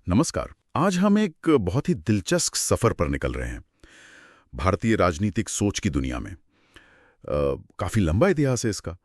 नमस्कार। आज हम एक बहुत ही दिलचस्प सफर पर निकल रहे हैं भारतीय राजनीतिक सोच की दुनिया में। काफी लंबा इतिहास है इसका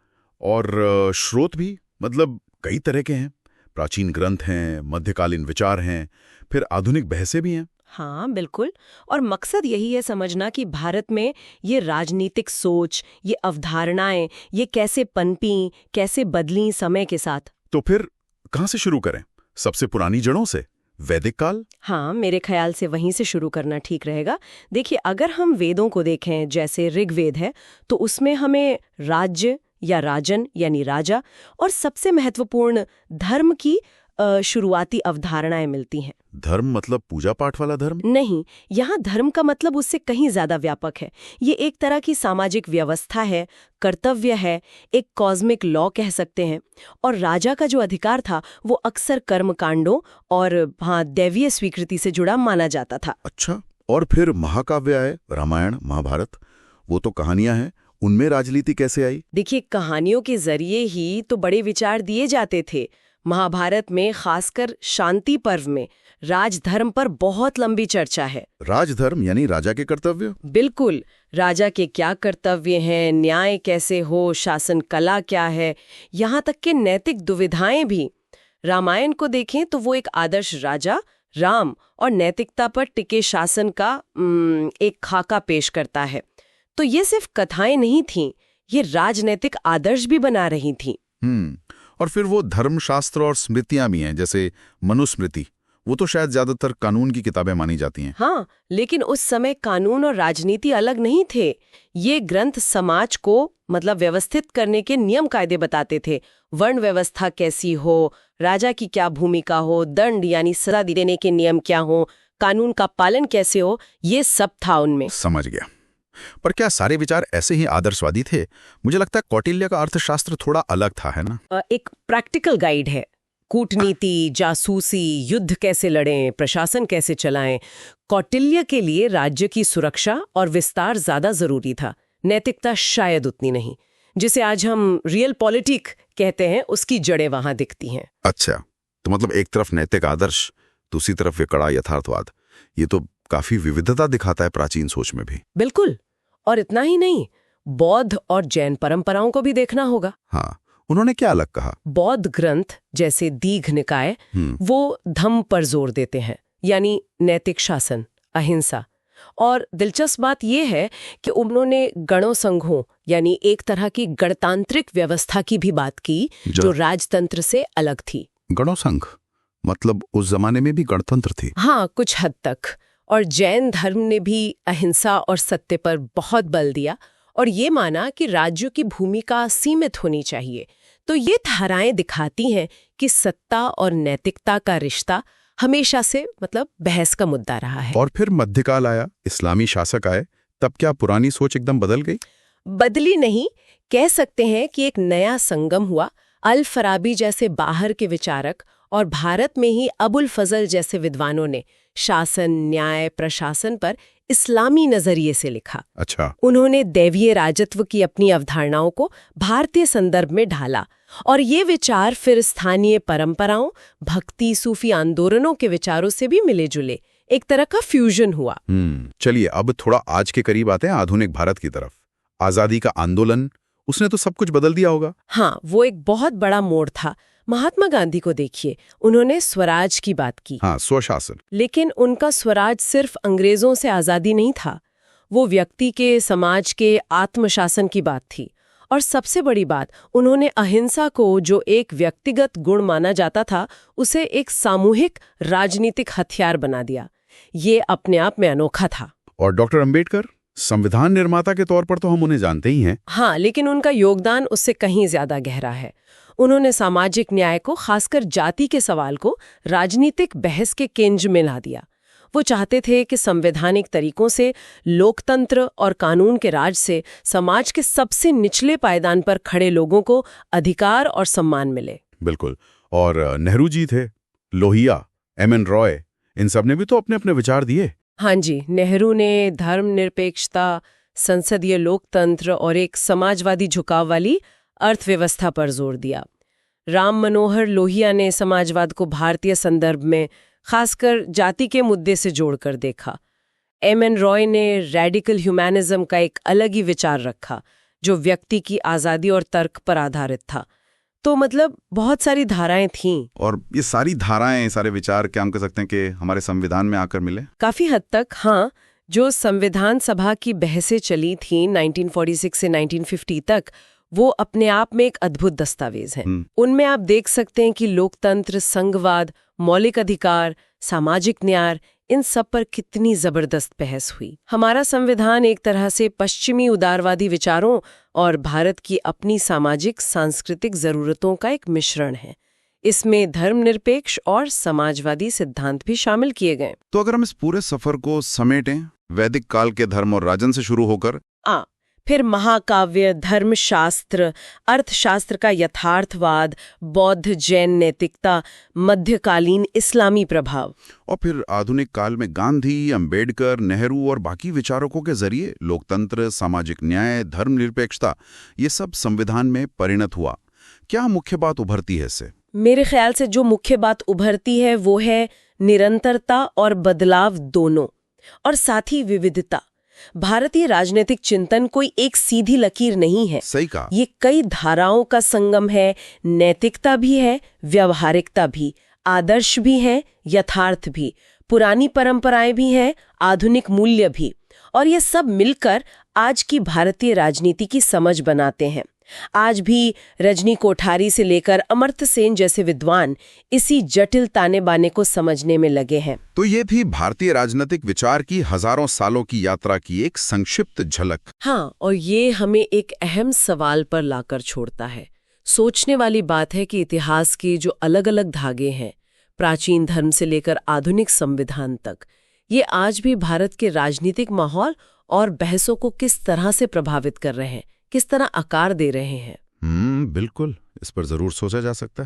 और स्रोत भी मतलब कई तरह के हैं। प्राचीन ग्रंथ हैं, मध्यकालीन विचार हैं, फिर आधुनिक बहसें भी हैं। हाँ बिल्कुल। और मकसद यही है समझना कि भारत में ये राजनीतिक सोच, ये अवधारणाएं, ये कैसे पनपी, कैसे बदली समय के साथ। तो फिर कहाँ से शुरू करें? सबसे पुरानी जड़ों से, वैदिक काल? हाँ, मेरे ख्याल से वहीं से शुरू करना ठीक रहेगा। देखिए, अगर हम वेदों को देखें, जैसे ऋग्वेद है, तो उसमें हमें राज्य या राजन यानी राजा और सबसे महत्वपूर्ण धर्म की शुरुआती अवधारणाएं मिलती हैं। धर्म मतलब पूजा पाठ वाला धर्म? नहीं, यहाँ धर्म का मतलब उससे कहीं ज्यादा व्यापक है। ये एक तरह की सामाजिक व्यवस्था है, कर्तव्य है, एक कॉस्मिक लॉ कह सकते हैं। और राजा का जो अधिकार था वो अक्सर कर्मकांडों और दैवीय स्वीकृति से जुड़ा माना जाता था। अच्छा, और फिर महाकाव्य आए, रामायण, महाभारत, वो तो कहानियां हैं, उनमें राजनीति कैसे आई? देखिए, कहानियों के जरिए ही तो बड़े विचार दिए जाते थे। महाभारत में, खासकर शांति पर्व में, राजधर्म पर बहुत लंबी चर्चा है। राजधर्म यानी राजा के कर्तव्य? बिल्कुल, राजा के क्या कर्तव्य हैं, न्याय कैसे हो, शासन कला क्या है, यहाँ तक कि नैतिक दुविधाएं भी। रामायण को देखें तो वो एक आदर्श राजा राम और नैतिकता पर टिके शासन का एक खाका पेश करता है। तो ये सिर्फ कथाएं नहीं थीं, ये राजनैतिक आदर्श भी बना रही थीं। और फिर वो धर्मशास्त्र और स्मृतियां भी हैं, जैसे मनुस्मृति। वो तो शायद ज्यादातर कानून की किताबें मानी जाती हैं। हाँ, लेकिन उस समय कानून और राजनीति अलग नहीं थे। ये ग्रंथ समाज को मतलब व्यवस्थित करने के नियम कायदे बताते थे। वर्ण व्यवस्था कैसी हो, राजा की क्या भूमिका हो, दंड यानी सजा देने के नियम क्या हो, कानून का पालन कैसे हो, ये सब था उनमें। समझ गया। पर क्या सारे विचार ऐसे ही आदर्शवादी थे? मुझे लगता है कौटिल्य का अर्थशास्त्र थोड़ा अलग था, है ना? एक प्रैक्टिकल गाइड है। कूटनीति, जासूसी, युद्ध कैसे लड़ें, प्रशासन कैसे चलाएं। कौटिल्य के लिए राज्य की सुरक्षा और विस्तार ज्यादा जरूरी था, नैतिकता शायद उतनी नहीं। जिसे आज हम रियल पॉलिटिक कहते हैं, उसकी जड़ें वहां दिखती हैं। अच्छा, तो मतलब एक तरफ नैतिक आदर्श, दूसरी तरफ ये कड़ा यथार्थवाद। ये तो काफी विविधता दिखाता है प्राचीन सोच में भी। बिल्कुल। और इतना ही नहीं, बौद्ध और जैन परंपराओं को भी देखना होगा। हाँ, उन्होंने क्या अलग कहा? बौद्ध ग्रंथ जैसे दीघ निकाय वो धम्म पर जोर देते हैं, यानी नैतिक शासन, अहिंसा। और दिलचस्प बात यह है कि उन्होंने गणों संघों यानी एक तरह की गणतांत्रिक व्यवस्था की भी बात की, जो राजतंत्र से अलग थी। गणों संघ मतलब उस जमाने में भी गणतंत्र थी? हाँ, कुछ हद तक। और जैन धर्म ने भी अहिंसा और सत्य पर बहुत बल दिया और ये माना कि राज्यों की भूमिका सीमित होनी चाहिए। तो ये धाराएं दिखाती हैं कि सत्ता और नैतिकता का रिश्ता हमेशा से मतलब बहस का मुद्दा रहा है। और फिर मध्यकाल आया, इस्लामी शासक आए, तब क्या पुरानी सोच एकदम बदल गई? बदली नहीं, कह सकते हैं कि एक नया संगम हुआ। अल फराबी जैसे बाहर के विचारक और भारत में ही अबुल फजल जैसे विद्वानों ने शासन, न्याय, प्रशासन पर इस्लामी नजरिए से लिखा। अच्छा। उन्होंने दैवीय राजत्व की अपनी अवधारणाओं को भारतीय संदर्भ में ढाला और ये विचार फिर स्थानीय परंपराओं, भक्ति, सूफी आंदोलनों के विचारों से भी मिले जुले, एक तरह का फ्यूजन हुआ। चलिए अब थोड़ा आज के करीब आते हैं, आधुनिक भारत की तरफ। आजादी का आंदोलन, उसने तो सब कुछ बदल दिया होगा। हाँ, वो एक बहुत बड़ा मोड़ था। महात्मा गांधी को देखिए, उन्होंने स्वराज की बात की। हाँ, स्वशासन। लेकिन उनका स्वराज सिर्फ अंग्रेजों से आजादी नहीं था, वो व्यक्ति के, समाज के आत्मशासन की बात थी। और सबसे बड़ी बात, उन्होंने अहिंसा को, जो एक व्यक्तिगत गुण माना जाता था, उसे एक सामूहिक राजनीतिक हथियार बना दिया। ये अपने आप में अनोखा था। और डॉक्टर अंबेडकर, संविधान निर्माता के तौर पर तो हम उन्हें जानते ही हैं। हाँ, लेकिन उनका योगदान उससे कहीं ज्यादा गहरा है। उन्होंने सामाजिक न्याय को, खासकर जाति के सवाल को, राजनीतिक बहस के केंद्र में ला दिया। वो चाहते थे कि संवैधानिक तरीकों से, लोकतंत्र और कानून के राज से समाज के सबसे निचले पायदान पर खड़े लोगों को अधिकार और सम्मान मिले। बिल्कुल। और नेहरू जी थे, लोहिया, एम.एन. रॉय, इन सब ने भी तो अपने अपने विचार दिए। हाँ जी, नेहरू ने धर्मनिरपेक्षता, संसदीय लोकतंत्र और एक समाजवादी झुकाव वाली अर्थव्यवस्था पर जोर दिया। राम मनोहर लोहिया ने समाजवाद को भारतीय संदर्भ में खासकर जाति के मुद्दे से जोड़कर देखा। एम.एन. रॉय ने रेडिकल ह्यूमैनिज्म का एक अलग ही विचार रखा, जो व्यक्ति की आज़ादी और तर्क पर आधारित था। तो मतलब बहुत सारी धाराएं थीं। और ये सारी धाराएं, सारे विचार क्या हम कह सकते हैं कि हमारे संविधान में आकर मिले? काफी हद तक हाँ। जो संविधान सभा की बहसें चली थीं 1946 से 1950 तक, वो अपने आप में एक अद्भुत दस्तावेज है। उनमें आप देख सकते हैं कि लोकतंत्र, संघवाद, मौलिक अधिकार, सामाजिक न्याय, इन सब पर कितनी जबरदस्त बहस हुई। हमारा संविधान एक तरह से पश्चिमी उदारवादी विचारों और भारत की अपनी सामाजिक सांस्कृतिक जरूरतों का एक मिश्रण है। इसमें धर्मनिरपेक्ष और समाजवादी सिद्धांत भी शामिल किए गए। तो अगर हम इस पूरे सफर को समेटें, वैदिक काल के धर्म और राजन से शुरू होकर फिर महाकाव्य, धर्मशास्त्र, अर्थशास्त्र का यथार्थवाद, बौद्ध जैन नैतिकता, मध्यकालीन इस्लामी प्रभाव, और फिर आधुनिक काल में गांधी, अंबेडकर, नेहरू और बाकी विचारकों के जरिए लोकतंत्र, सामाजिक न्याय, धर्मनिरपेक्षता, ये सब संविधान में परिणत हुआ। क्या मुख्य बात उभरती है इससे? मेरे ख्याल से जो मुख्य बात उभरती है वो है निरंतरता और बदलाव दोनों, और साथ ही विविधता। भारतीय राजनीतिक चिंतन कोई एक सीधी लकीर नहीं है। सही कहा। ये कई धाराओं का संगम है। नैतिकता भी है, व्यावहारिकता भी, आदर्श भी है, यथार्थ भी, पुरानी परंपराएं भी हैं, आधुनिक मूल्य भी। और ये सब मिलकर आज की भारतीय राजनीति की समझ बनाते हैं। आज भी रजनी कोठारी से लेकर अमर्त्य सेन जैसे विद्वान इसी जटिल ताने बाने को समझने में लगे हैं। तो ये थी भारतीय राजनीतिक विचार की हजारों सालों की यात्रा की एक संक्षिप्त झलक। हाँ, और ये हमें एक अहम सवाल पर लाकर छोड़ता है। सोचने वाली बात है कि इतिहास के जो अलग अलग धागे हैं, प्राचीन धर्म से लेकर आधुनिक संविधान तक, ये आज भी भारत के राजनीतिक माहौल और बहसों को किस तरह से प्रभावित कर रहे हैं, किस तरह आकार दे रहे हैं। बिल्कुल, इस पर जरूर सोचा जा सकता है।